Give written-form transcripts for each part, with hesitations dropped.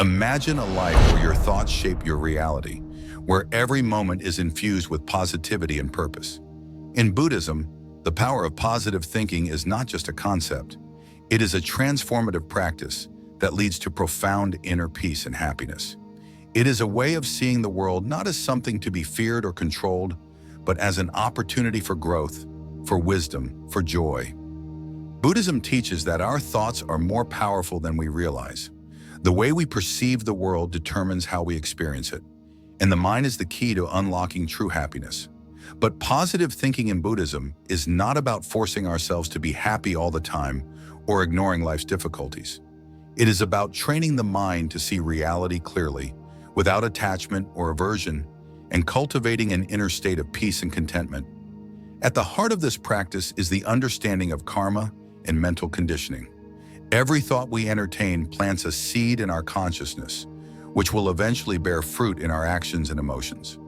Imagine a life where your thoughts shape your reality, where every moment is infused with positivity and purpose. In Buddhism, the power of positive thinking is not just a concept. It is a transformative practice that leads to profound inner peace and happiness. It is a way of seeing the world not as something to be feared or controlled, but as an opportunity for growth, for wisdom, for joy. Buddhism teaches that our thoughts are more powerful than we realize. The way we perceive the world determines how we experience it, and the mind is the key to unlocking true happiness. But positive thinking in Buddhism is not about forcing ourselves to be happy all the time or ignoring life's difficulties. It is about training the mind to see reality clearly, without attachment or aversion, and cultivating an inner state of peace and contentment. At the heart of this practice is the understanding of karma and mental conditioning. Every thought we entertain plants a seed in our consciousness, which will eventually bear fruit in our actions and emotions.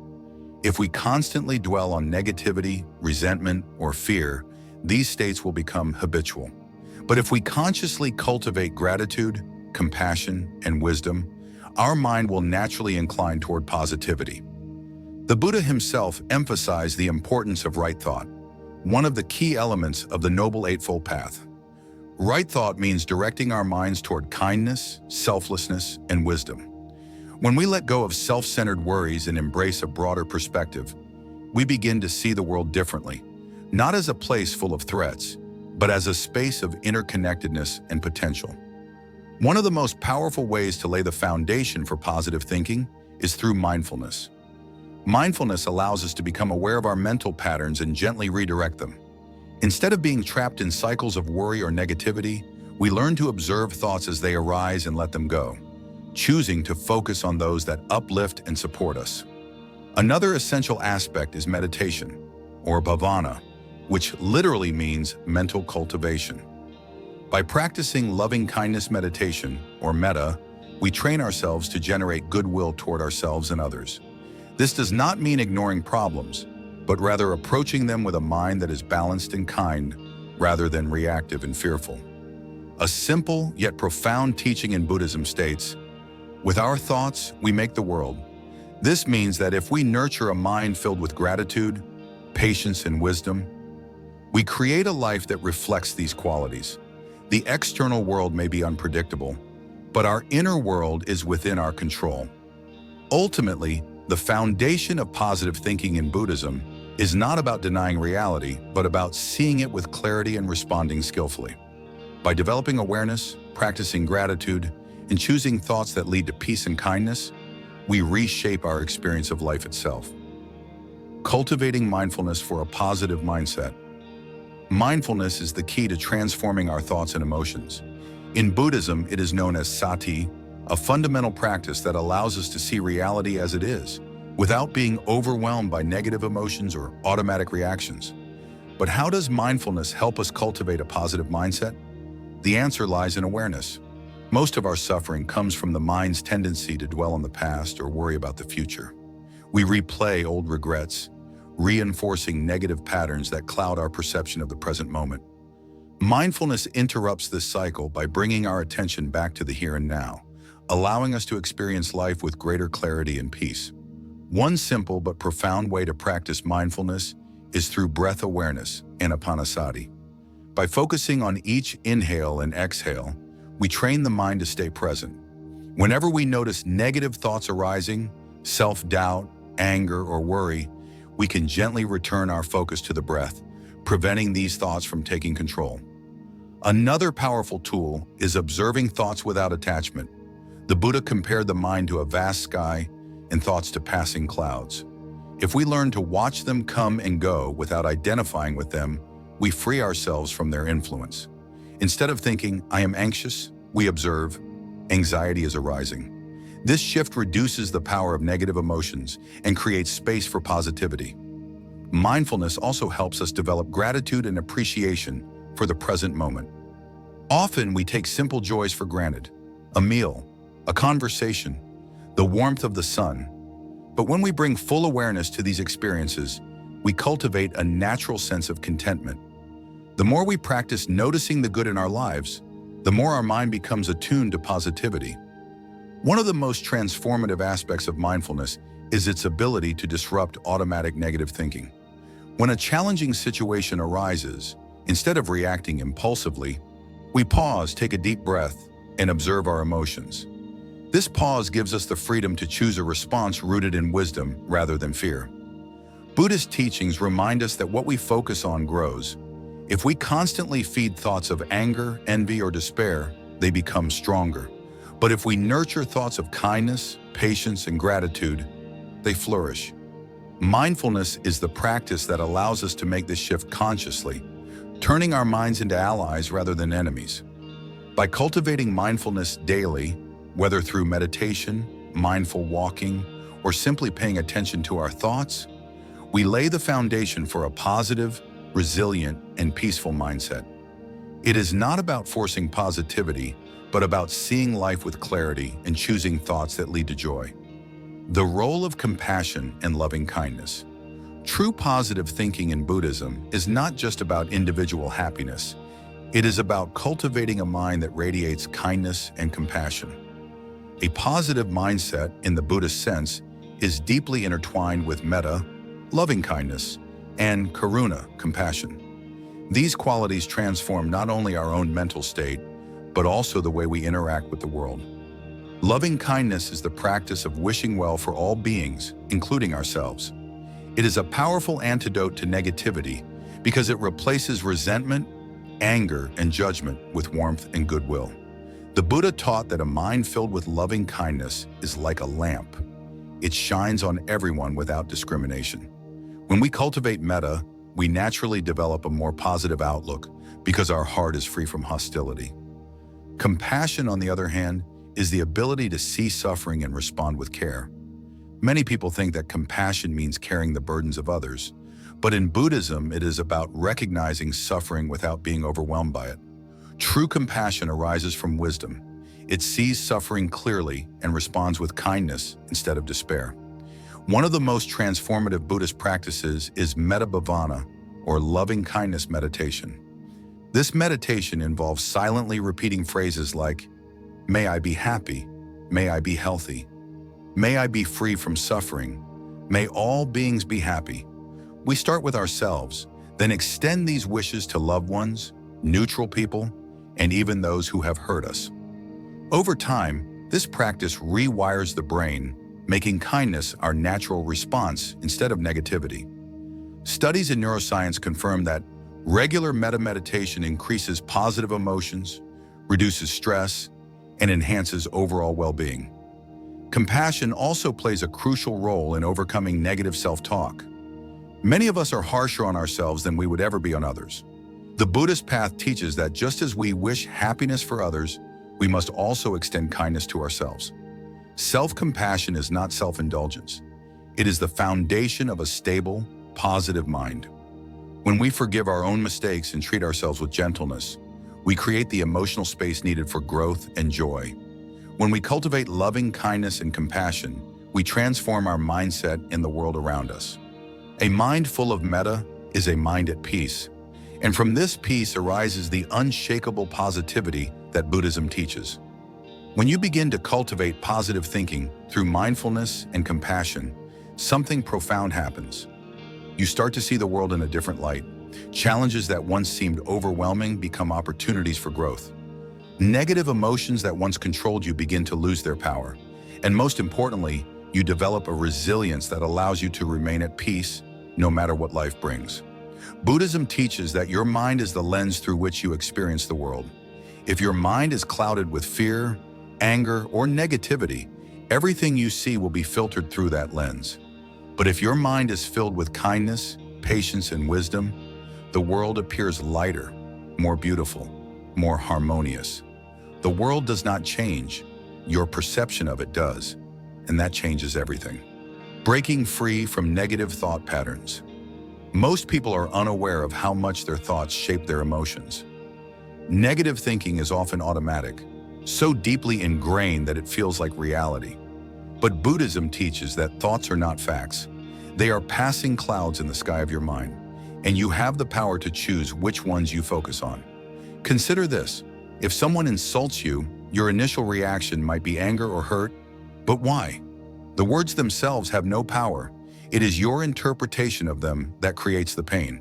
If we constantly dwell on negativity, resentment, or fear, these states will become habitual. But if we consciously cultivate gratitude, compassion, and wisdom, our mind will naturally incline toward positivity. The Buddha himself emphasized the importance of right thought, one of the key elements of the Noble Eightfold Path. Right thought means directing our minds toward kindness, selflessness, and wisdom. When we let go of self-centered worries and embrace a broader perspective, we begin to see the world differently, not as a place full of threats, but as a space of interconnectedness and potential. One of the most powerful ways to lay the foundation for positive thinking is through mindfulness. Mindfulness allows us to become aware of our mental patterns and gently redirect them. Instead of being trapped in cycles of worry or negativity, we learn to observe thoughts as they arise and let them go, choosing to focus on those that uplift and support us. Another essential aspect is meditation, or bhavana, which literally means mental cultivation. By practicing loving-kindness meditation, or metta, we train ourselves to generate goodwill toward ourselves and others. This does not mean ignoring problems, but rather approaching them with a mind that is balanced and kind, rather than reactive and fearful. A simple yet profound teaching in Buddhism states, "With our thoughts, we make the world." This means that if we nurture a mind filled with gratitude, patience, and wisdom, we create a life that reflects these qualities. The external world may be unpredictable, but our inner world is within our control. Ultimately, the foundation of positive thinking in Buddhism is not about denying reality, but about seeing it with clarity and responding skillfully. By developing awareness, practicing gratitude, and choosing thoughts that lead to peace and kindness, we reshape our experience of life itself. Cultivating mindfulness for a positive mindset. Mindfulness is the key to transforming our thoughts and emotions. In Buddhism, it is known as sati, a fundamental practice that allows us to see reality as it is, without being overwhelmed by negative emotions or automatic reactions. But how does mindfulness help us cultivate a positive mindset? The answer lies in awareness. Most of our suffering comes from the mind's tendency to dwell on the past or worry about the future. We replay old regrets, reinforcing negative patterns that cloud our perception of the present moment. Mindfulness interrupts this cycle by bringing our attention back to the here and now, allowing us to experience life with greater clarity and peace. One simple but profound way to practice mindfulness is through breath awareness, anapanasati. By focusing on each inhale and exhale, we train the mind to stay present. Whenever we notice negative thoughts arising, self-doubt, anger, or worry, we can gently return our focus to the breath, preventing these thoughts from taking control. Another powerful tool is observing thoughts without attachment. The Buddha compared the mind to a vast sky and thoughts to passing clouds. If we learn to watch them come and go without identifying with them, we free ourselves from their influence. Instead of thinking, "I am anxious," we observe, "Anxiety is arising." This shift reduces the power of negative emotions and creates space for positivity. Mindfulness also helps us develop gratitude and appreciation for the present moment. Often we take simple joys for granted: a meal, a conversation, the warmth of the sun. But when we bring full awareness to these experiences, we cultivate a natural sense of contentment. The more we practice noticing the good in our lives, the more our mind becomes attuned to positivity. One of the most transformative aspects of mindfulness is its ability to disrupt automatic negative thinking. When a challenging situation arises, instead of reacting impulsively, we pause, take a deep breath, and observe our emotions. This pause gives us the freedom to choose a response rooted in wisdom rather than fear. Buddhist teachings remind us that what we focus on grows. If we constantly feed thoughts of anger, envy, or despair, they become stronger. But if we nurture thoughts of kindness, patience, and gratitude, they flourish. Mindfulness is the practice that allows us to make this shift consciously, turning our minds into allies rather than enemies. By cultivating mindfulness daily, whether through meditation, mindful walking, or simply paying attention to our thoughts, we lay the foundation for a positive, resilient, and peaceful mindset. It is not about forcing positivity, but about seeing life with clarity and choosing thoughts that lead to joy. The role of compassion and loving kindness. True positive thinking in Buddhism is not just about individual happiness. It is about cultivating a mind that radiates kindness and compassion. A positive mindset, in the Buddhist sense, is deeply intertwined with metta, loving kindness, and karuna, compassion. These qualities transform not only our own mental state, but also the way we interact with the world. Loving kindness is the practice of wishing well for all beings, including ourselves. It is a powerful antidote to negativity because it replaces resentment, anger, and judgment with warmth and goodwill. The Buddha taught that a mind filled with loving kindness is like a lamp. It shines on everyone without discrimination. When we cultivate metta, we naturally develop a more positive outlook because our heart is free from hostility. Compassion, on the other hand, is the ability to see suffering and respond with care. Many people think that compassion means carrying the burdens of others, but in Buddhism, it is about recognizing suffering without being overwhelmed by it. True compassion arises from wisdom. It sees suffering clearly and responds with kindness instead of despair. One of the most transformative Buddhist practices is metta bhavana, or loving kindness meditation. This meditation involves silently repeating phrases like, "May I be happy, may I be healthy, may I be free from suffering, may all beings be happy." We start with ourselves, then extend these wishes to loved ones, neutral people, and even those who have hurt us. Over time, this practice rewires the brain, making kindness our natural response instead of negativity. Studies in neuroscience confirm that regular metta meditation increases positive emotions, reduces stress, and enhances overall well-being. Compassion also plays a crucial role in overcoming negative self-talk. Many of us are harsher on ourselves than we would ever be on others. The Buddhist path teaches that just as we wish happiness for others, we must also extend kindness to ourselves. Self-compassion is not self-indulgence. It is the foundation of a stable, positive mind. When we forgive our own mistakes and treat ourselves with gentleness, we create the emotional space needed for growth and joy. When we cultivate loving kindness and compassion, we transform our mindset in the world around us. A mind full of metta is a mind at peace. And from this peace arises the unshakable positivity that Buddhism teaches. When you begin to cultivate positive thinking through mindfulness and compassion, something profound happens. You start to see the world in a different light. Challenges that once seemed overwhelming become opportunities for growth. Negative emotions that once controlled you begin to lose their power. And most importantly, you develop a resilience that allows you to remain at peace no matter what life brings. Buddhism teaches that your mind is the lens through which you experience the world. If your mind is clouded with fear, anger, or negativity, everything you see will be filtered through that lens. But if your mind is filled with kindness, patience, and wisdom, the world appears lighter, more beautiful, more harmonious. The world does not change, your perception of it does, and that changes everything. Breaking free from negative thought patterns. Most people are unaware of how much their thoughts shape their emotions. Negative thinking is often automatic, so deeply ingrained that it feels like reality. But Buddhism teaches that thoughts are not facts. They are passing clouds in the sky of your mind, and you have the power to choose which ones you focus on. Consider this: if someone insults you, your initial reaction might be anger or hurt, But why? The words themselves have no power. It is your interpretation of them that creates the pain.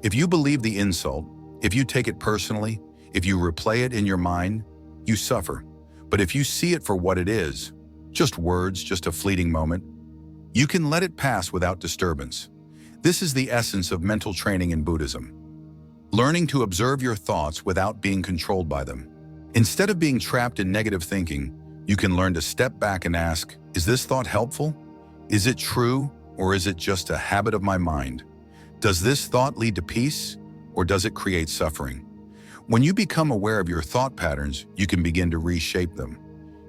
If you believe the insult, if you take it personally, if you replay it in your mind, you suffer. But if you see it for what it is, just words, just a fleeting moment, you can let it pass without disturbance. This is the essence of mental training in Buddhism. Learning to observe your thoughts without being controlled by them. Instead of being trapped in negative thinking, you can learn to step back and ask, is this thought helpful? Is it true, or is it just a habit of my mind? Does this thought lead to peace, or does it create suffering? When you become aware of your thought patterns, you can begin to reshape them.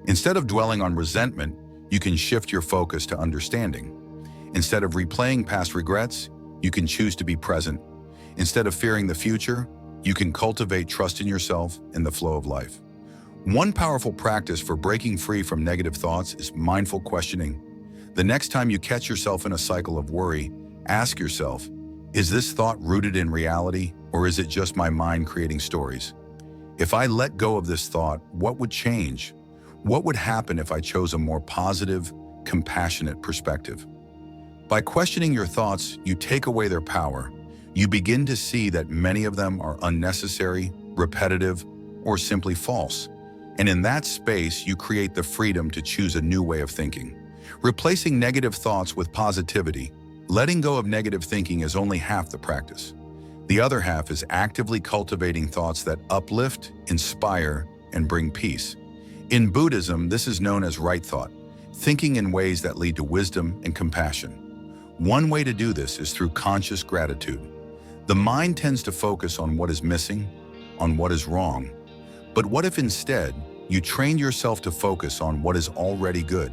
Instead of dwelling on resentment, you can shift your focus to understanding. Instead of replaying past regrets, you can choose to be present. Instead of fearing the future, you can cultivate trust in yourself and the flow of life. One powerful practice for breaking free from negative thoughts is mindful questioning. The next time you catch yourself in a cycle of worry, ask yourself, is this thought rooted in reality, or is it just my mind creating stories? If I let go of this thought, what would change? What would happen if I chose a more positive, compassionate perspective? By questioning your thoughts, you take away their power. You begin to see that many of them are unnecessary, repetitive, or simply false. And in that space, you create the freedom to choose a new way of thinking. Replacing negative thoughts with positivity, letting go of negative thinking is only half the practice. The other half is actively cultivating thoughts that uplift, inspire, and bring peace. In Buddhism, this is known as right thought, thinking in ways that lead to wisdom and compassion. One way to do this is through conscious gratitude. The mind tends to focus on what is missing, on what is wrong. But what if instead, you trained yourself to focus on what is already good?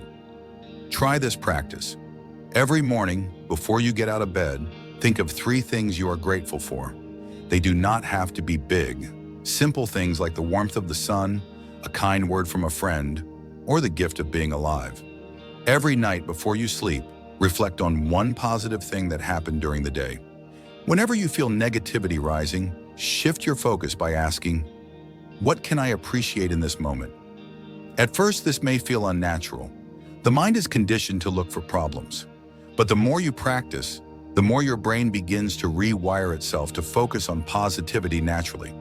Try this practice. Every morning, before you get out of bed, think of 3 things you are grateful for. They do not have to be big. Simple things like the warmth of the sun, a kind word from a friend, or the gift of being alive. Every night before you sleep, reflect on one positive thing that happened during the day. Whenever you feel negativity rising, shift your focus by asking, what can I appreciate in this moment? At first, this may feel unnatural. The mind is conditioned to look for problems. But the more you practice, the more your brain begins to rewire itself to focus on positivity naturally.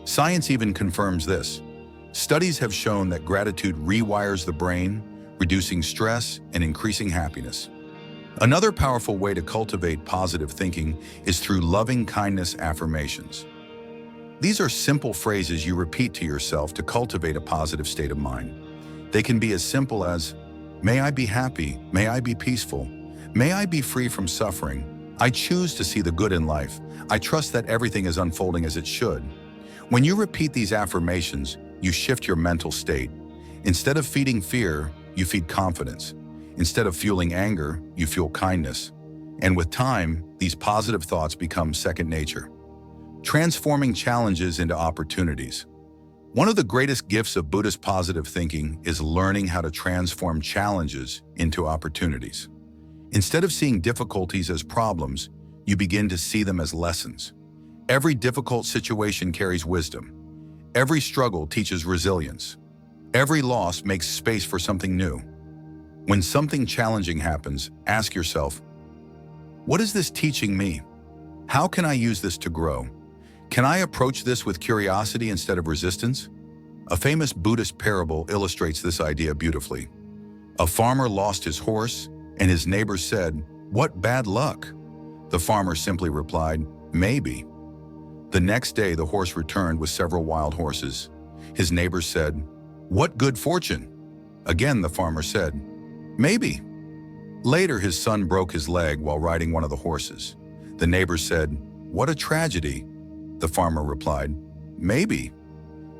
Science even confirms this. Studies have shown that gratitude rewires the brain, reducing stress and increasing happiness. Another powerful way to cultivate positive thinking is through loving kindness affirmations. These are simple phrases you repeat to yourself to cultivate a positive state of mind. They can be as simple as, may I be happy, may I be peaceful, may I be free from suffering. I choose to see the good in life. I trust that everything is unfolding as it should. When you repeat these affirmations, you shift your mental state. Instead of feeding fear, you feed confidence. Instead of fueling anger, you fuel kindness. And with time, these positive thoughts become second nature. Transforming challenges into opportunities. One of the greatest gifts of Buddhist positive thinking is learning how to transform challenges into opportunities. Instead of seeing difficulties as problems, you begin to see them as lessons. Every difficult situation carries wisdom. Every struggle teaches resilience. Every loss makes space for something new. When something challenging happens, ask yourself, what is this teaching me? How can I use this to grow? Can I approach this with curiosity instead of resistance? A famous Buddhist parable illustrates this idea beautifully. A farmer lost his horse, and his neighbors said, "What bad luck?" The farmer simply replied, "Maybe." The next day, the horse returned with several wild horses. His neighbors said, "What good fortune?" Again, the farmer said, "Maybe." Later, his son broke his leg while riding one of the horses. The neighbors said, "What a tragedy." The farmer replied, "Maybe."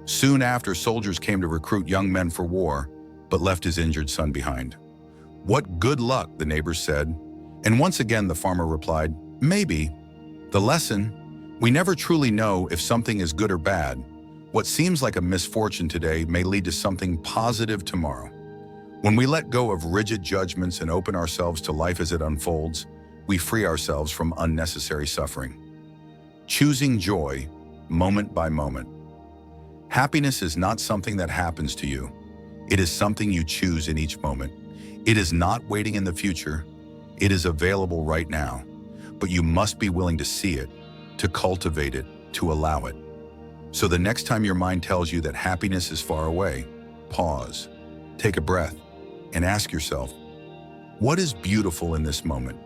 Soon after, soldiers came to recruit young men for war, but left his injured son behind. "What good luck," the neighbors said. And once again, the farmer replied, "Maybe." The lesson: we never truly know if something is good or bad. What seems like a misfortune today may lead to something positive tomorrow. When we let go of rigid judgments and open ourselves to life as it unfolds, we free ourselves from unnecessary suffering. Choosing joy, moment by moment. Happiness is not something that happens to you. It is something you choose in each moment. It is not waiting in the future. It is available right now. But you must be willing to see it, to cultivate it, to allow it. So the next time your mind tells you that happiness is far away, pause, take a breath, and ask yourself, what is beautiful in this moment?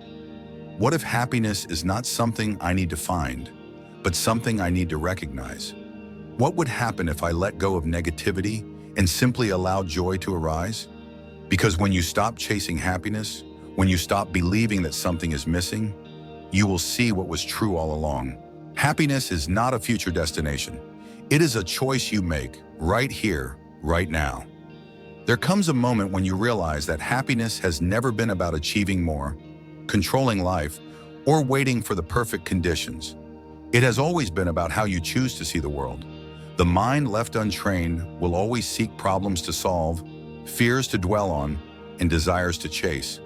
What if happiness is not something I need to find, but something I need to recognize? What would happen if I let go of negativity and simply allow joy to arise? Because when you stop chasing happiness, when you stop believing that something is missing, you will see what was true all along. Happiness is not a future destination. It is a choice you make right here, right now. There comes a moment when you realize that happiness has never been about achieving more, controlling life, or waiting for the perfect conditions. It has always been about how you choose to see the world. The mind left untrained will always seek problems to solve, fears to dwell on, and desires to chase.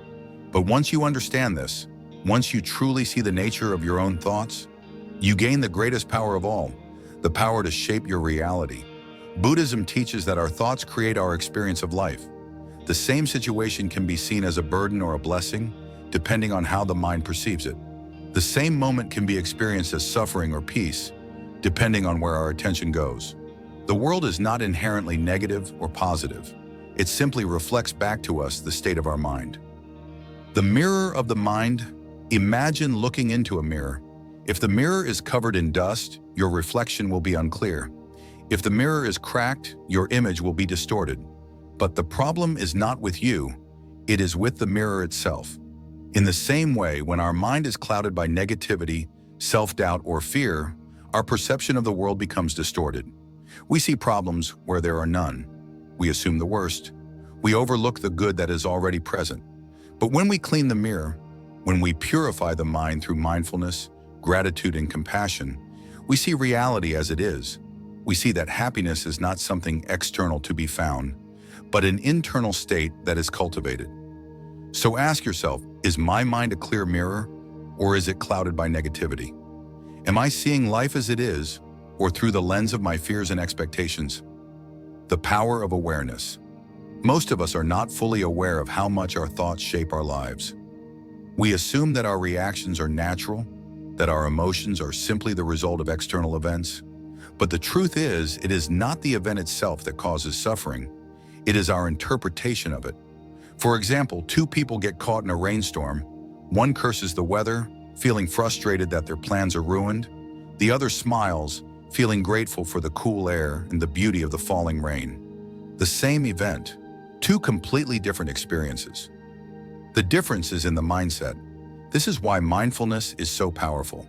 But once you understand this, once you truly see the nature of your own thoughts, you gain the greatest power of all, the power to shape your reality. Buddhism teaches that our thoughts create our experience of life. The same situation can be seen as a burden or a blessing, depending on how the mind perceives it. The same moment can be experienced as suffering or peace, depending on where our attention goes. The world is not inherently negative or positive. It simply reflects back to us the state of our mind. The mirror of the mind. Imagine looking into a mirror. If the mirror is covered in dust, your reflection will be unclear. If the mirror is cracked, your image will be distorted. But the problem is not with you, it is with the mirror itself. In the same way, when our mind is clouded by negativity, self-doubt, or fear, our perception of the world becomes distorted. We see problems where there are none. We assume the worst. We overlook the good that is already present. But when we clean the mirror, when we purify the mind through mindfulness, gratitude, and compassion, we see reality as it is. We see that happiness is not something external to be found, but an internal state that is cultivated. So ask yourself, is my mind a clear mirror, or is it clouded by negativity? Am I seeing life as it is, or through the lens of my fears and expectations? The power of awareness. Most of us are not fully aware of how much our thoughts shape our lives. We assume that our reactions are natural, that our emotions are simply the result of external events. But the truth is, it is not the event itself that causes suffering. It is our interpretation of it. For example, two people get caught in a rainstorm. One curses the weather, feeling frustrated that their plans are ruined. The other smiles, feeling grateful for the cool air and the beauty of the falling rain. The same event, two completely different experiences. The difference is in the mindset. This is why mindfulness is so powerful.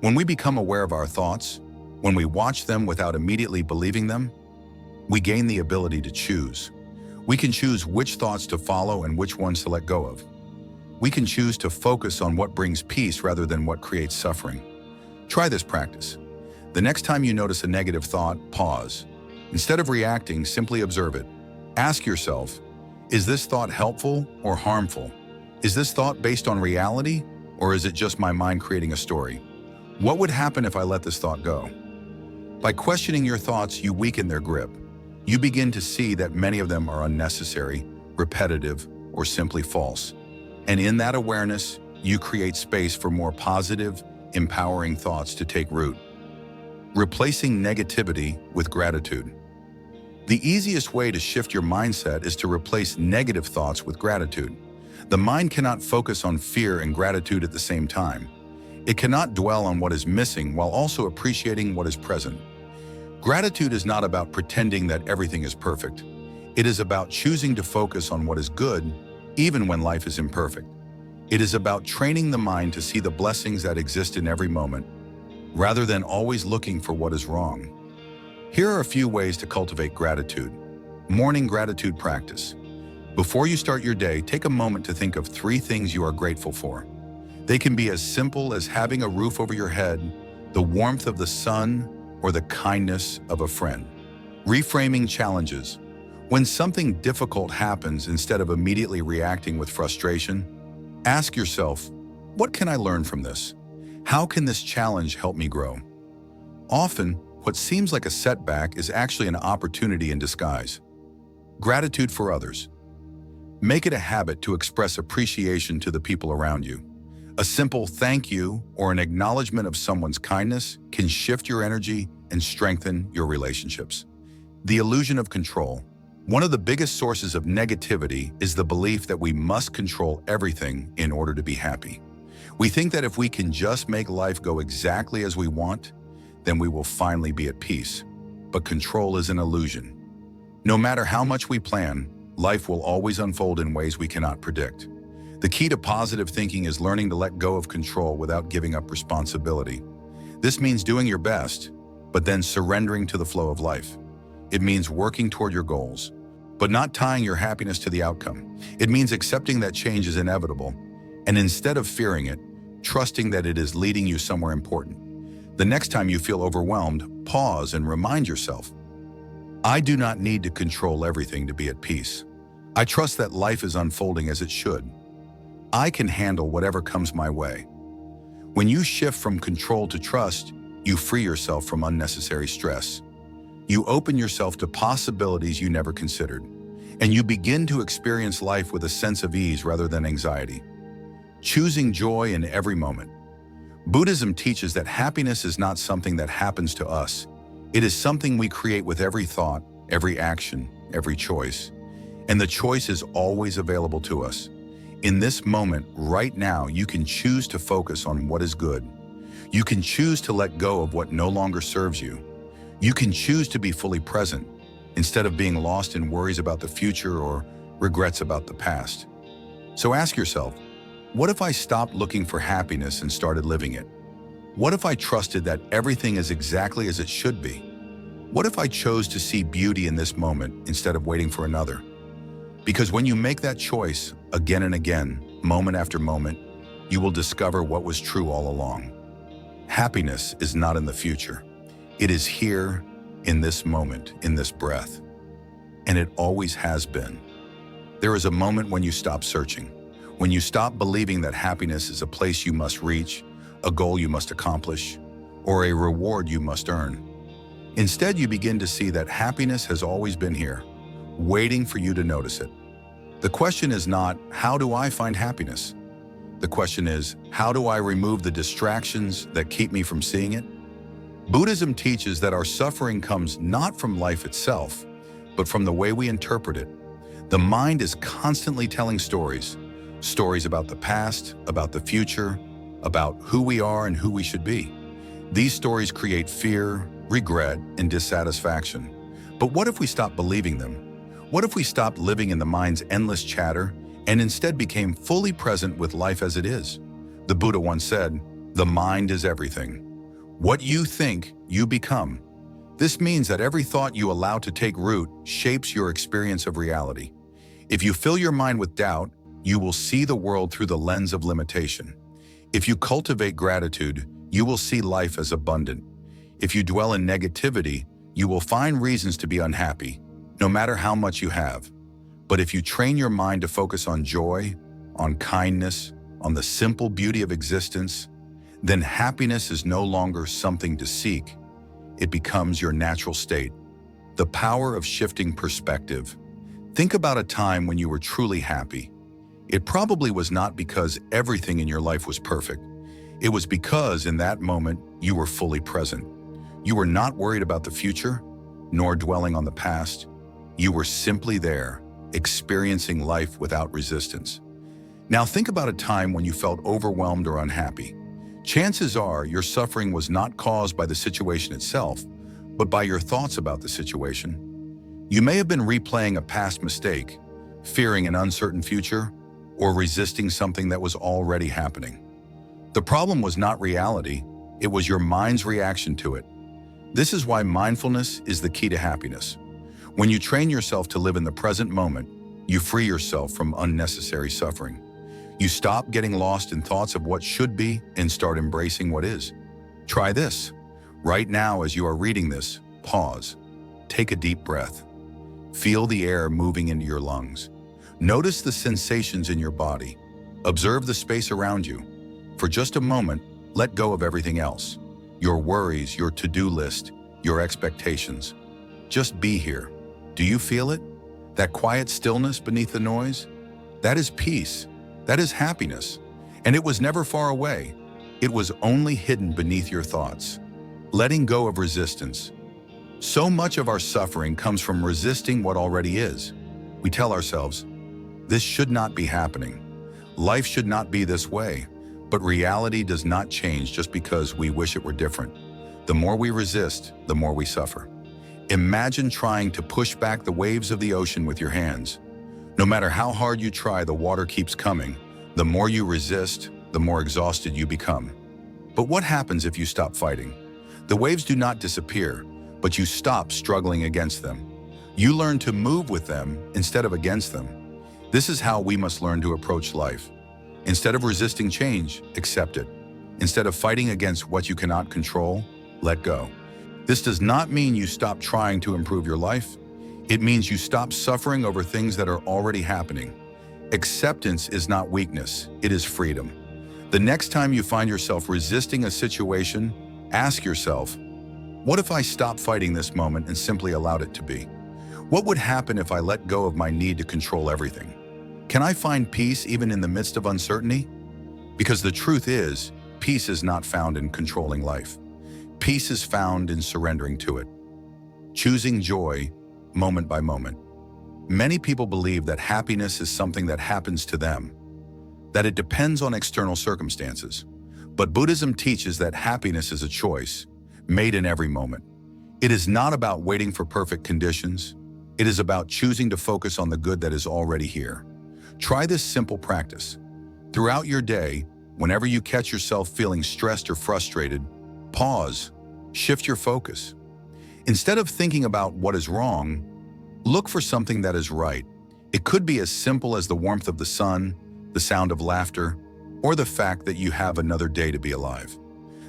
When we become aware of our thoughts, when we watch them without immediately believing them, we gain the ability to choose. We can choose which thoughts to follow and which ones to let go of. We can choose to focus on what brings peace rather than what creates suffering. Try this practice. The next time you notice a negative thought, pause. Instead of reacting, simply observe it. Ask yourself, is this thought helpful or harmful? Is this thought based on reality, or is it just my mind creating a story? What would happen if I let this thought go? By questioning your thoughts, you weaken their grip. You begin to see that many of them are unnecessary, repetitive, or simply false. And in that awareness, you create space for more positive, empowering thoughts to take root. Replacing negativity with gratitude. The easiest way to shift your mindset is to replace negative thoughts with gratitude. The mind cannot focus on fear and gratitude at the same time. It cannot dwell on what is missing while also appreciating what is present. Gratitude is not about pretending that everything is perfect. It is about choosing to focus on what is good, even when life is imperfect. It is about training the mind to see the blessings that exist in every moment, rather than always looking for what is wrong. Here are a few ways to cultivate gratitude. Morning gratitude practice. Before you start your day, take a moment to think of 3 things you are grateful for. They can be as simple as having a roof over your head, the warmth of the sun, or the kindness of a friend. Reframing challenges. When something difficult happens, instead of immediately reacting with frustration, ask yourself, what can I learn from this? How can this challenge help me grow? Often, what seems like a setback is actually an opportunity in disguise. Gratitude for others. Make it a habit to express appreciation to the people around you. A simple thank you or an acknowledgement of someone's kindness can shift your energy and strengthen your relationships. The illusion of control. One of the biggest sources of negativity is the belief that we must control everything in order to be happy. We think that if we can just make life go exactly as we want, then we will finally be at peace. But control is an illusion. No matter how much we plan, life will always unfold in ways we cannot predict. The key to positive thinking is learning to let go of control without giving up responsibility. This means doing your best, but then surrendering to the flow of life. It means working toward your goals, but not tying your happiness to the outcome. It means accepting that change is inevitable, and instead of fearing it, trusting that it is leading you somewhere important. The next time you feel overwhelmed, pause and remind yourself, I do not need to control everything to be at peace. I trust that life is unfolding as it should. I can handle whatever comes my way. When you shift from control to trust, you free yourself from unnecessary stress. You open yourself to possibilities you never considered, and you begin to experience life with a sense of ease rather than anxiety. Choosing joy in every moment. Buddhism teaches that happiness is not something that happens to us. It is something we create with every thought, every action, every choice. And the choice is always available to us. In this moment, right now, you can choose to focus on what is good. You can choose to let go of what no longer serves you. You can choose to be fully present instead of being lost in worries about the future or regrets about the past. So ask yourself, what if I stopped looking for happiness and started living it? What if I trusted that everything is exactly as it should be? What if I chose to see beauty in this moment instead of waiting for another? Because when you make that choice again and again, moment after moment, you will discover what was true all along. Happiness is not in the future. It is here, in this moment, in this breath. And it always has been. There is a moment when you stop searching, when you stop believing that happiness is a place you must reach, a goal you must accomplish, or a reward you must earn. Instead, you begin to see that happiness has always been here, waiting for you to notice it. The question is not, how do I find happiness? The question is, how do I remove the distractions that keep me from seeing it? Buddhism teaches that our suffering comes not from life itself, but from the way we interpret it. The mind is constantly telling stories about the past, about the future, about who we are and who we should be. These stories create fear, regret, and dissatisfaction. But what if we stopped believing them? What if we stopped living in the mind's endless chatter and instead became fully present with life as it is? The Buddha once said, "The mind is everything. What you think, you become." This means that every thought you allow to take root shapes your experience of reality. If you fill your mind with doubt, you will see the world through the lens of limitation. If you cultivate gratitude, you will see life as abundant. If you dwell in negativity, you will find reasons to be unhappy, no matter how much you have. But if you train your mind to focus on joy, on kindness, on the simple beauty of existence, then happiness is no longer something to seek. It becomes your natural state. The power of shifting perspective. Think about a time when you were truly happy. It probably was not because everything in your life was perfect. It was because in that moment, you were fully present. You were not worried about the future, nor dwelling on the past. You were simply there, experiencing life without resistance. Now think about a time when you felt overwhelmed or unhappy. Chances are your suffering was not caused by the situation itself, but by your thoughts about the situation. You may have been replaying a past mistake, fearing an uncertain future, or resisting something that was already happening. The problem was not reality, it was your mind's reaction to it. This is why mindfulness is the key to happiness. When you train yourself to live in the present moment, you free yourself from unnecessary suffering. You stop getting lost in thoughts of what should be and start embracing what is. Try this. Right now, as you are reading this, pause. Take a deep breath. Feel the air moving into your lungs. Notice the sensations in your body. Observe the space around you. For just a moment, let go of everything else. Your worries, your to-do list, your expectations. Just be here. Do you feel it? That quiet stillness beneath the noise, that is peace, that is happiness. And it was never far away. It was only hidden beneath your thoughts. Letting go of resistance. So much of our suffering comes from resisting what already is. We tell ourselves, this should not be happening. Life should not be this way. But reality does not change just because we wish it were different. The more we resist, the more we suffer. Imagine trying to push back the waves of the ocean with your hands. No matter how hard you try, the water keeps coming. The more you resist, the more exhausted you become. But what happens if you stop fighting? The waves do not disappear, but you stop struggling against them. You learn to move with them instead of against them. This is how we must learn to approach life. Instead of resisting change, accept it. Instead of fighting against what you cannot control, let go. This does not mean you stop trying to improve your life. It means you stop suffering over things that are already happening. Acceptance is not weakness, it is freedom. The next time you find yourself resisting a situation, ask yourself, what if I stopped fighting this moment and simply allowed it to be? What would happen if I let go of my need to control everything? Can I find peace even in the midst of uncertainty? Because the truth is, peace is not found in controlling life. Peace is found in surrendering to it. Choosing joy, moment by moment. Many people believe that happiness is something that happens to them, that it depends on external circumstances. But Buddhism teaches that happiness is a choice, made in every moment. It is not about waiting for perfect conditions. It is about choosing to focus on the good that is already here. Try this simple practice. Throughout your day, whenever you catch yourself feeling stressed or frustrated, pause, shift your focus. Instead of thinking about what is wrong, look for something that is right. It could be as simple as the warmth of the sun, the sound of laughter, or the fact that you have another day to be alive.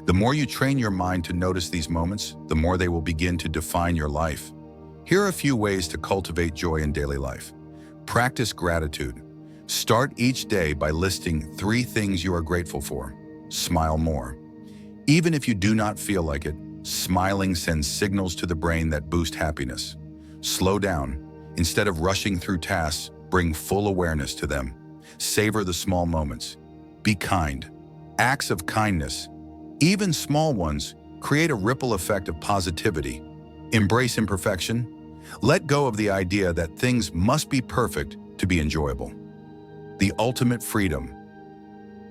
The more you train your mind to notice these moments, the more they will begin to define your life. Here are a few ways to cultivate joy in daily life. Practice gratitude. Start each day by listing 3 things you are grateful for. Smile more. Even if you do not feel like it, smiling sends signals to the brain that boost happiness. Slow down. Instead of rushing through tasks, bring full awareness to them. Savor the small moments. Be kind. Acts of kindness, even small ones, create a ripple effect of positivity. Embrace imperfection. Let go of the idea that things must be perfect to be enjoyable. The ultimate freedom.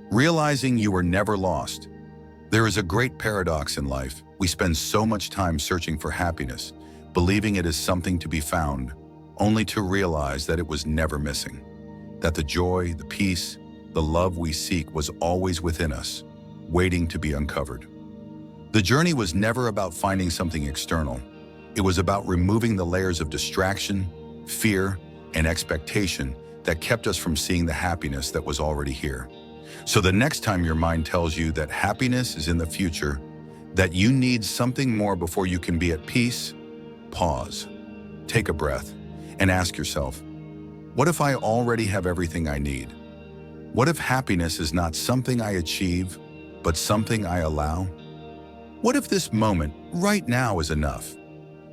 Realizing you are never lost. There is a great paradox in life. We spend so much time searching for happiness, believing it is something to be found, only to realize that it was never missing. That the joy, the peace, the love we seek was always within us, waiting to be uncovered. The journey was never about finding something external. It was about removing the layers of distraction, fear, and expectation that kept us from seeing the happiness that was already here. So the next time your mind tells you that happiness is in the future, that you need something more before you can be at peace, pause, take a breath, and ask yourself, what if I already have everything I need? What if happiness is not something I achieve, but something I allow? What if this moment, right now, is enough?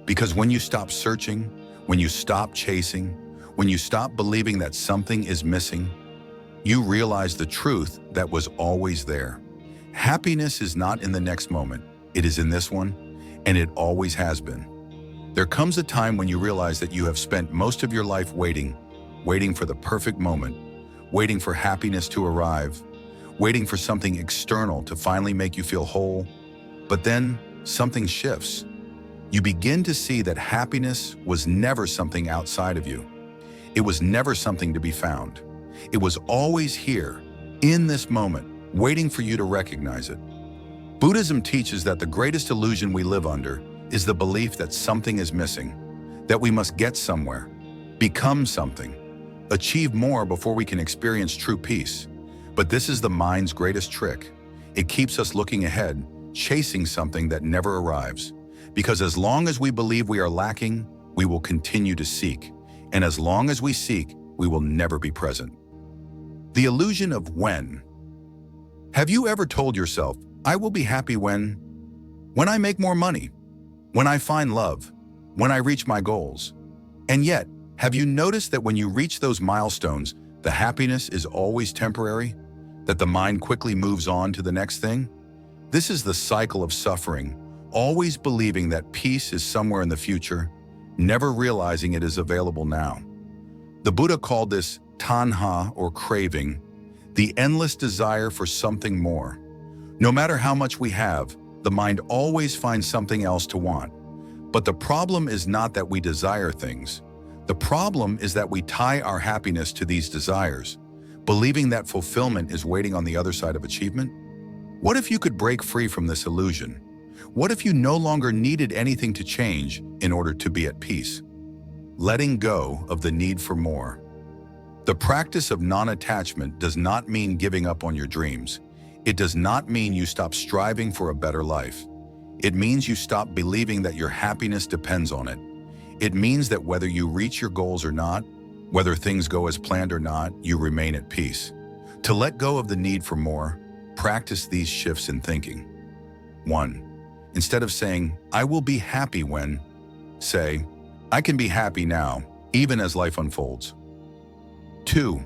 Because when you stop searching, when you stop chasing, when you stop believing that something is missing, you realize the truth that was always there. Happiness is not in the next moment, it is in this one, and it always has been. There comes a time when you realize that you have spent most of your life waiting for the perfect moment, waiting for happiness to arrive, waiting for something external to finally make you feel whole. But then something shifts. You begin to see that happiness was never something outside of you. It was never something to be found. It was always here, in this moment, waiting for you to recognize it. Buddhism teaches that the greatest illusion we live under is the belief that something is missing, that we must get somewhere, become something, achieve more before we can experience true peace. But this is the mind's greatest trick. It keeps us looking ahead, chasing something that never arrives. Because as long as we believe we are lacking, we will continue to seek. And as long as we seek, we will never be present. The illusion of when. Have you ever told yourself, I will be happy when I make more money, when I find love, when I reach my goals? And yet, Have you noticed that when you reach those milestones, the happiness is always temporary? That the mind quickly moves on to the next thing? This is the cycle of suffering, always believing that peace is somewhere in the future, never realizing it is available now. The Buddha called this tanha, or craving, the endless desire for something more. No matter how much we have, the mind always finds something else to want. But the problem is not that we desire things. The problem is that we tie our happiness to these desires, believing that fulfillment is waiting on the other side of achievement. What if you could break free from this illusion? What if you no longer needed anything to change in order to be at peace? Letting go of the need for more. The practice of non-attachment does not mean giving up on your dreams. It does not mean you stop striving for a better life. It means you stop believing that your happiness depends on it. It means that whether you reach your goals or not, whether things go as planned or not, you remain at peace. To let go of the need for more, practice these shifts in thinking. 1. Instead of saying, "I will be happy when," say, "I can be happy now, even as life unfolds." 2.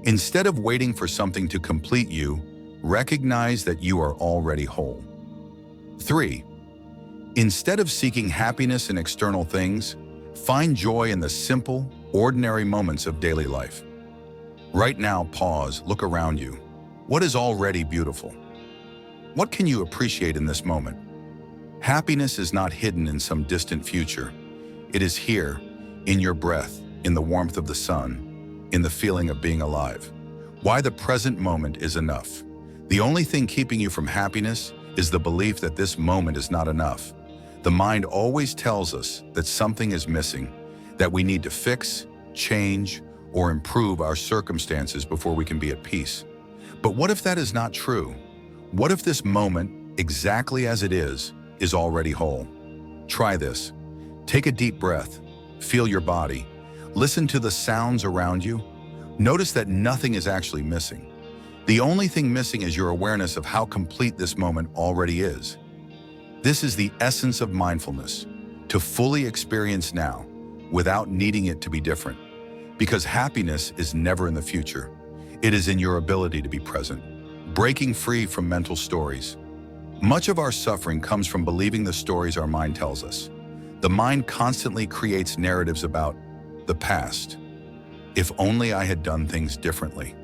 Instead of waiting for something to complete you, recognize that you are already whole. 3. Instead of seeking happiness in external things, find joy in the simple, ordinary moments of daily life. Right now, pause, look around you. What is already beautiful? What can you appreciate in this moment? Happiness is not hidden in some distant future. It is here, in your breath, in the warmth of the sun, in the feeling of being alive. Why the present moment is enough. The only thing keeping you from happiness is the belief that this moment is not enough. The mind always tells us that something is missing, that we need to fix, change, or improve our circumstances before we can be at peace. But what if that is not true? What if this moment, exactly as it is already whole? Try this. Take a deep breath. Feel your body. Listen to the sounds around you. Notice that nothing is actually missing. The only thing missing is your awareness of how complete this moment already is. This is the essence of mindfulness, to fully experience now, without needing it to be different. Because happiness is never in the future. It is in your ability to be present, breaking free from mental stories. Much of our suffering comes from believing the stories our mind tells us. The mind constantly creates narratives about the past. If only I had done things differently.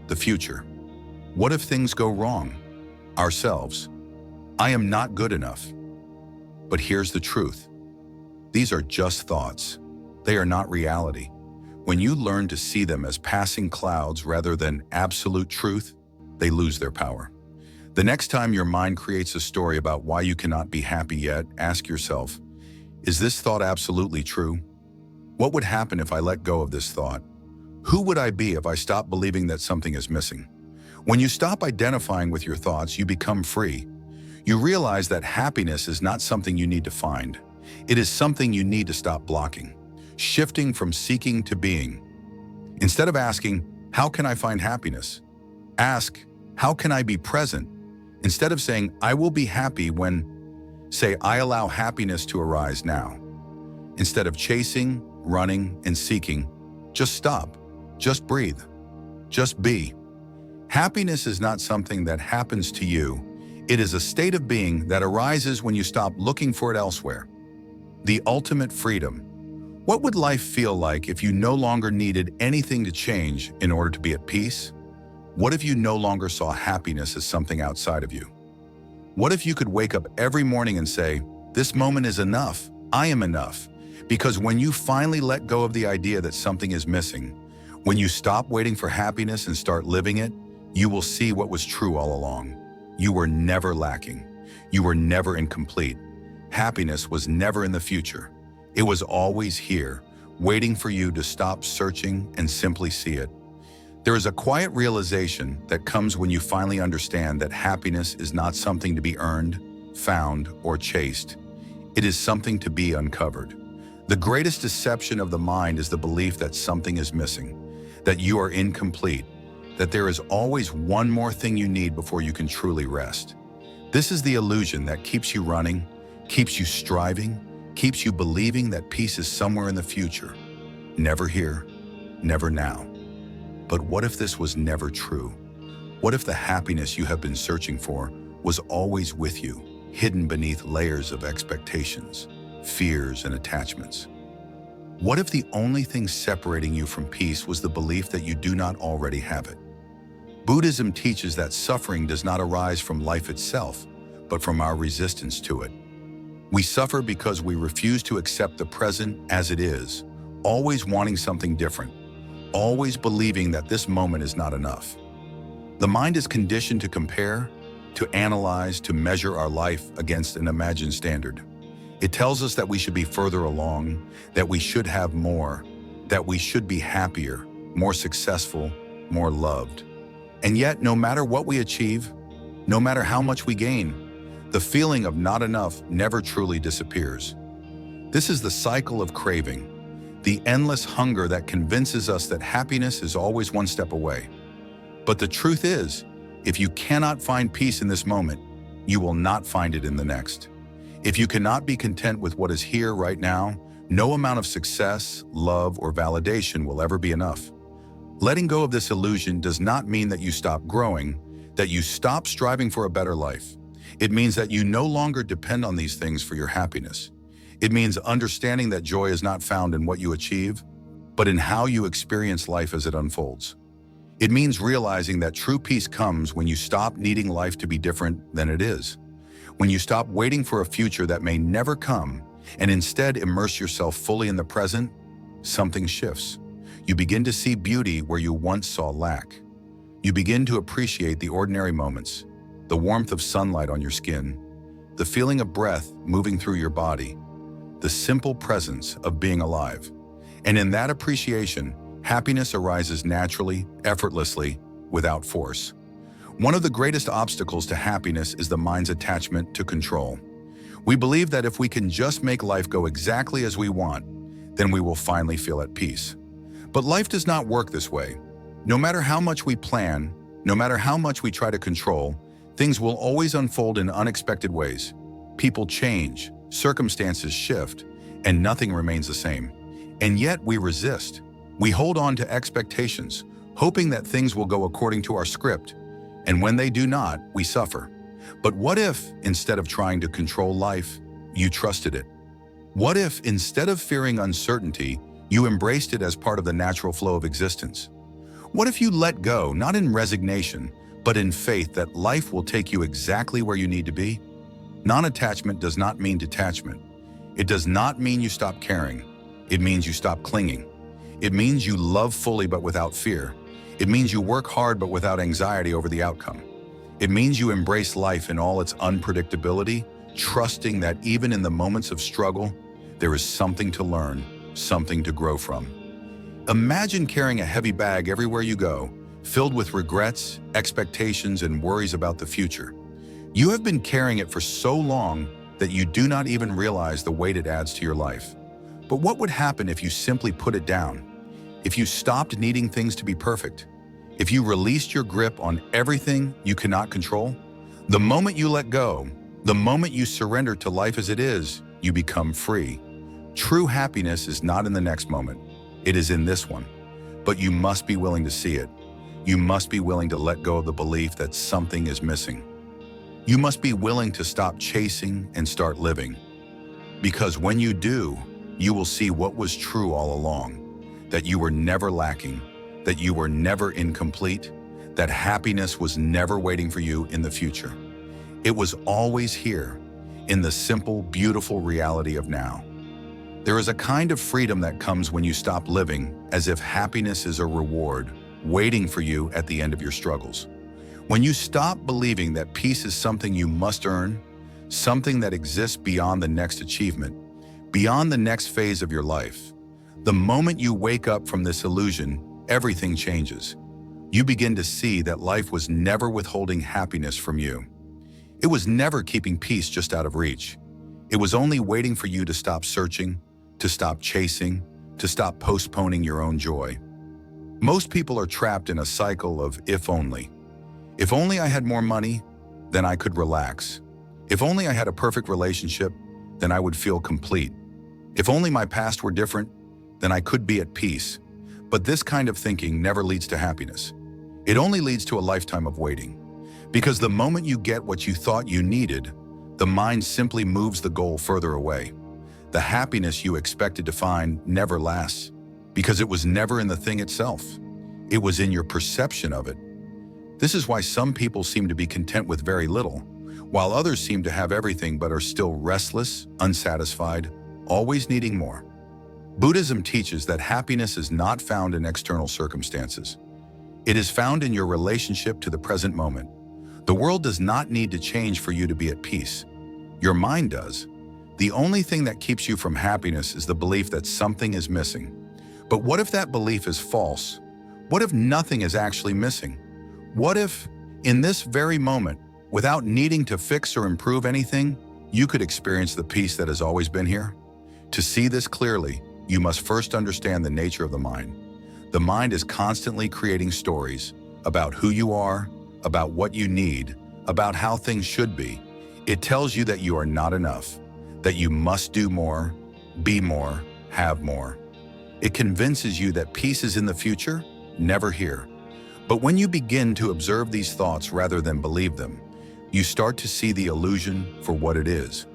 The future. What if things go wrong? Ourselves. I am not good enough. But here's the truth. These are just thoughts. They are not reality. When you learn to see them as passing clouds rather than absolute truth, they lose their power. The next time your mind creates a story about why you cannot be happy yet, ask yourself, is this thought absolutely true? What would happen if I let go of this thought? Who would I be if I stopped believing that something is missing? When you stop identifying with your thoughts, you become free. You realize that happiness is not something you need to find. It is something you need to stop blocking, shifting from seeking to being. Instead of asking, how can I find happiness? Ask, how can I be present? Instead of saying, I will be happy when, say, I allow happiness to arise now. Instead of chasing, running, and seeking, just stop, just breathe, just be. Happiness is not something that happens to you. It is a state of being that arises when you stop looking for it elsewhere. The ultimate freedom. What would life feel like if you no longer needed anything to change in order to be at peace? What if you no longer saw happiness as something outside of you? What if you could wake up every morning and say, this moment is enough, I am enough? Because when you finally let go of the idea that something is missing, when you stop waiting for happiness and start living it, you will see what was true all along. You were never lacking. You were never incomplete. Happiness was never in the future. It was always here, waiting for you to stop searching and simply see it. There is a quiet realization that comes when you finally understand that happiness is not something to be earned, found, or chased. It is something to be uncovered. The greatest deception of the mind is the belief that something is missing, that you are incomplete, that there is always one more thing you need before you can truly rest. This is the illusion that keeps you running, keeps you striving, keeps you believing that peace is somewhere in the future. never here, never now. But what if this was never true? What if the happiness you have been searching for was always with you, hidden beneath layers of expectations, fears, and attachments? What if the only thing separating you from peace was the belief that you do not already have it? Buddhism teaches that suffering does not arise from life itself, but from our resistance to it. We suffer because we refuse to accept the present as it is, always wanting something different, always believing that this moment is not enough. The mind is conditioned to compare, to analyze, to measure our life against an imagined standard. It tells us that we should be further along, that we should have more, that we should be happier, more successful, more loved. And yet, no matter what we achieve, no matter how much we gain, the feeling of not enough never truly disappears. This is the cycle of craving, the endless hunger that convinces us that happiness is always one step away. But the truth is, if you cannot find peace in this moment, you will not find it in the next. If you cannot be content with what is here right now, no amount of success, love, or validation will ever be enough. Letting go of this illusion does not mean that you stop growing, that you stop striving for a better life. It means that you no longer depend on these things for your happiness. It means understanding that joy is not found in what you achieve, but in how you experience life as it unfolds. It means realizing that true peace comes when you stop needing life to be different than it is, when you stop waiting for a future that may never come and instead immerse yourself fully in the present. Something shifts. You begin to see beauty where you once saw lack. You begin to appreciate the ordinary moments, the warmth of sunlight on your skin, the feeling of breath moving through your body, the simple presence of being alive. And in that appreciation, happiness arises naturally, effortlessly, without force. One of the greatest obstacles to happiness is the mind's attachment to control. We believe that if we can just make life go exactly as we want, then we will finally feel at peace. But life does not work this way. No matter how much we plan, no matter how much we try to control, things will always unfold in unexpected ways. People change, circumstances shift, and nothing remains the same. And yet we resist. We hold on to expectations, hoping that things will go according to our script. And when they do not, we suffer. But what if, instead of trying to control life, you trusted it? What if, instead of fearing uncertainty, you embraced it as part of the natural flow of existence? What if you let go, not in resignation, but in faith that life will take you exactly where you need to be? Non-attachment does not mean detachment. It does not mean you stop caring. It means you stop clinging. It means you love fully but without fear. It means you work hard but without anxiety over the outcome. It means you embrace life in all its unpredictability, trusting that even in the moments of struggle, there is something to learn, something to grow from. Imagine carrying a heavy bag everywhere you go, filled with regrets, expectations, and worries about the future. You have been carrying it for so long that you do not even realize the weight it adds to your life. But what would happen if you simply put it down? If you stopped needing things to be perfect? If you released your grip on everything you cannot control? The moment you let go, the moment you surrender to life as it is, you become free. True happiness is not in the next moment. It is in this one. But you must be willing to see it. You must be willing to let go of the belief that something is missing. You must be willing to stop chasing and start living. Because when you do, you will see what was true all along, that you were never lacking, that you were never incomplete, that happiness was never waiting for you in the future. It was always here, in the simple, beautiful reality of now. There is a kind of freedom that comes when you stop living as if happiness is a reward waiting for you at the end of your struggles. When you stop believing that peace is something you must earn, something that exists beyond the next achievement, beyond the next phase of your life. The moment you wake up from this illusion, everything changes. You begin to see that life was never withholding happiness from you. It was never keeping peace just out of reach. It was only waiting for you to stop searching, to stop chasing, to stop postponing your own joy. Most people are trapped in a cycle of if only. If only I had more money, then I could relax. If only I had a perfect relationship, then I would feel complete. If only my past were different, then I could be at peace. But this kind of thinking never leads to happiness. It only leads to a lifetime of waiting. Because the moment you get what you thought you needed, the mind simply moves the goal further away. The happiness you expected to find never lasts, because it was never in the thing itself. It was in your perception of it. This is why some people seem to be content with very little, while others seem to have everything but are still restless, unsatisfied, always needing more. Buddhism teaches that happiness is not found in external circumstances. It is found in your relationship to the present moment. The world does not need to change for you to be at peace. Your mind does. The only thing that keeps you from happiness is the belief that something is missing. But what if that belief is false? What if nothing is actually missing? What if, in this very moment, without needing to fix or improve anything, you could experience the peace that has always been here? To see this clearly, you must first understand the nature of the mind. The mind is constantly creating stories about who you are, about what you need, about how things should be. It tells you that you are not enough, that you must do more, be more, have more. It convinces you that peace is in the future, never here. But when you begin to observe these thoughts rather than believe them, you start to see the illusion for what it is.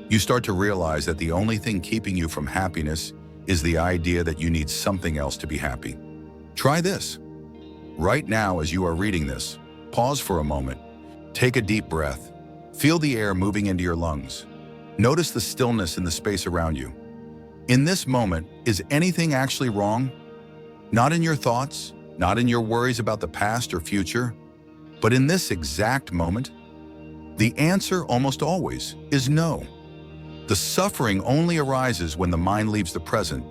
You start to realize that the only thing keeping you from happiness is the idea that you need something else to be happy. Try this. Right now, as you are reading this, pause for a moment. Take a deep breath. Feel the air moving into your lungs. Notice the stillness in the space around you. In this moment, is anything actually wrong? Not in your thoughts, not in your worries about the past or future, but in this exact moment? The answer almost always is no. The suffering only arises when the mind leaves the present,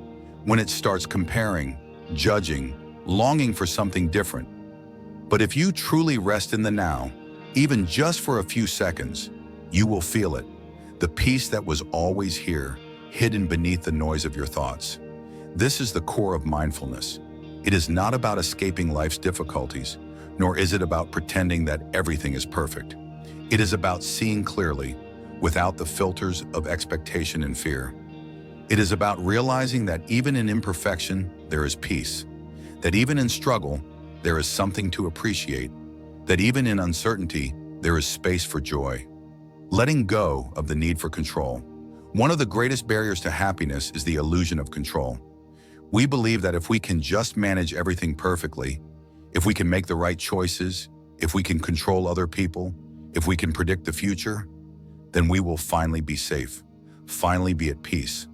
when it starts comparing, judging, longing for something different. But if you truly rest in the now, even just for a few seconds, you will feel it, the peace that was always here, hidden beneath the noise of your thoughts. This is the core of mindfulness. It is not about escaping life's difficulties, nor is it about pretending that everything is perfect. It is about seeing clearly, without the filters of expectation and fear. It is about realizing that even in imperfection, there is peace. That even in struggle, there is something to appreciate. That even in uncertainty, there is space for joy. Letting go of the need for control. One of the greatest barriers to happiness is the illusion of control. We believe that if we can just manage everything perfectly, if we can make the right choices, if we can control other people, if we can predict the future, then we will finally be safe, finally be at peace.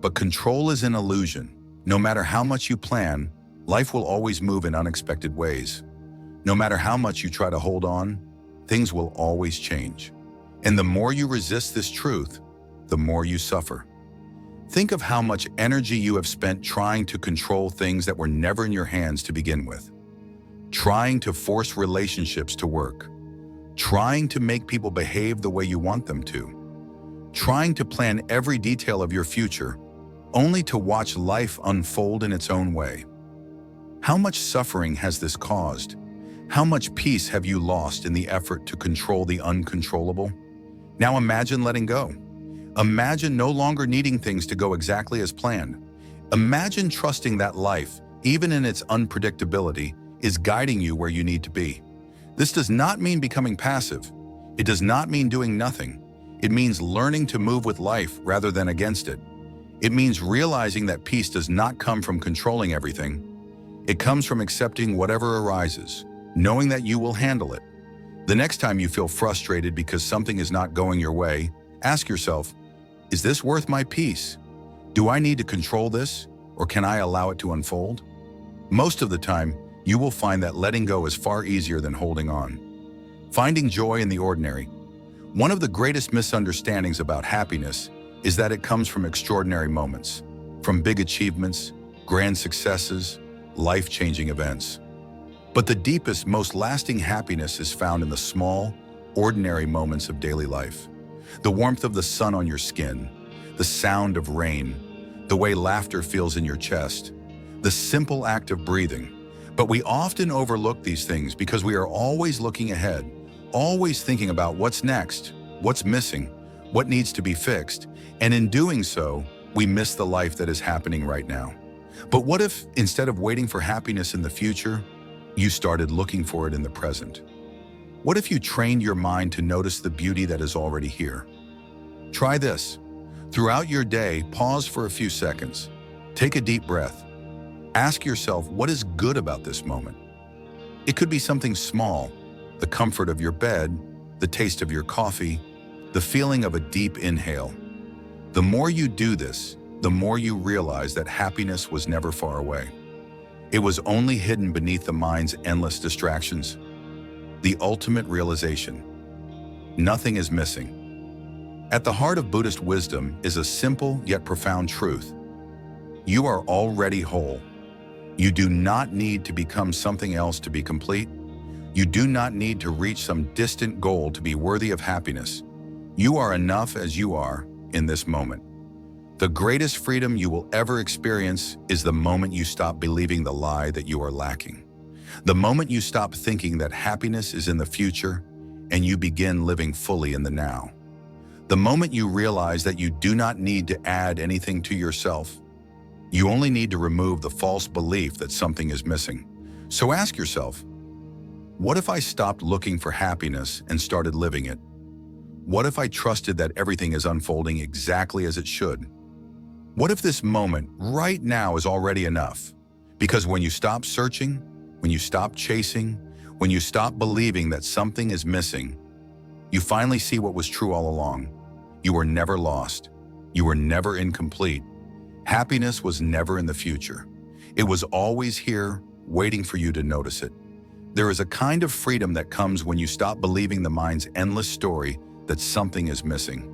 But control is an illusion. No matter how much you plan, life will always move in unexpected ways. No matter how much you try to hold on, things will always change. And the more you resist this truth, the more you suffer. Think of how much energy you have spent trying to control things that were never in your hands to begin with. Trying to force relationships to work. Trying to make people behave the way you want them to. Trying to plan every detail of your future, only to watch life unfold in its own way. How much suffering has this caused? How much peace have you lost in the effort to control the uncontrollable? Now imagine letting go. Imagine no longer needing things to go exactly as planned. Imagine trusting that life, even in its unpredictability, is guiding you where you need to be. This does not mean becoming passive. It does not mean doing nothing. It means learning to move with life rather than against it. It means realizing that peace does not come from controlling everything. It comes from accepting whatever arises, knowing that you will handle it. The next time you feel frustrated because something is not going your way, ask yourself, is this worth my peace? Do I need to control this, or can I allow it to unfold? Most of the time, you will find that letting go is far easier than holding on. Finding joy in the ordinary. One of the greatest misunderstandings about happiness is that it comes from extraordinary moments, from big achievements, grand successes, life-changing events. But the deepest, most lasting happiness is found in the small, ordinary moments of daily life. The warmth of the sun on your skin, the sound of rain, the way laughter feels in your chest, the simple act of breathing. But we often overlook these things because we are always looking ahead, always thinking about what's next, what's missing, what needs to be fixed. And in doing so, we miss the life that is happening right now. But what if, instead of waiting for happiness in the future, you started looking for it in the present? What if you trained your mind to notice the beauty that is already here? Try this. Throughout your day, pause for a few seconds. Take a deep breath. Ask yourself, what is good about this moment? It could be something small, the comfort of your bed, the taste of your coffee, the feeling of a deep inhale. The more you do this, the more you realize that happiness was never far away. It was only hidden beneath the mind's endless distractions. The ultimate realization: nothing is missing. At the heart of Buddhist wisdom is a simple yet profound truth. You are already whole. You do not need to become something else to be complete. You do not need to reach some distant goal to be worthy of happiness. You are enough as you are in this moment. The greatest freedom you will ever experience is the moment you stop believing the lie that you are lacking. The moment you stop thinking that happiness is in the future and you begin living fully in the now. The moment you realize that you do not need to add anything to yourself. You only need to remove the false belief that something is missing. So ask yourself, what if I stopped looking for happiness and started living it? What if I trusted that everything is unfolding exactly as it should? What if this moment right now is already enough? Because when you stop searching, when you stop chasing, when you stop believing that something is missing, you finally see what was true all along. You were never lost. You were never incomplete. Happiness was never in the future. It was always here, waiting for you to notice it. There is a kind of freedom that comes when you stop believing the mind's endless story that something is missing.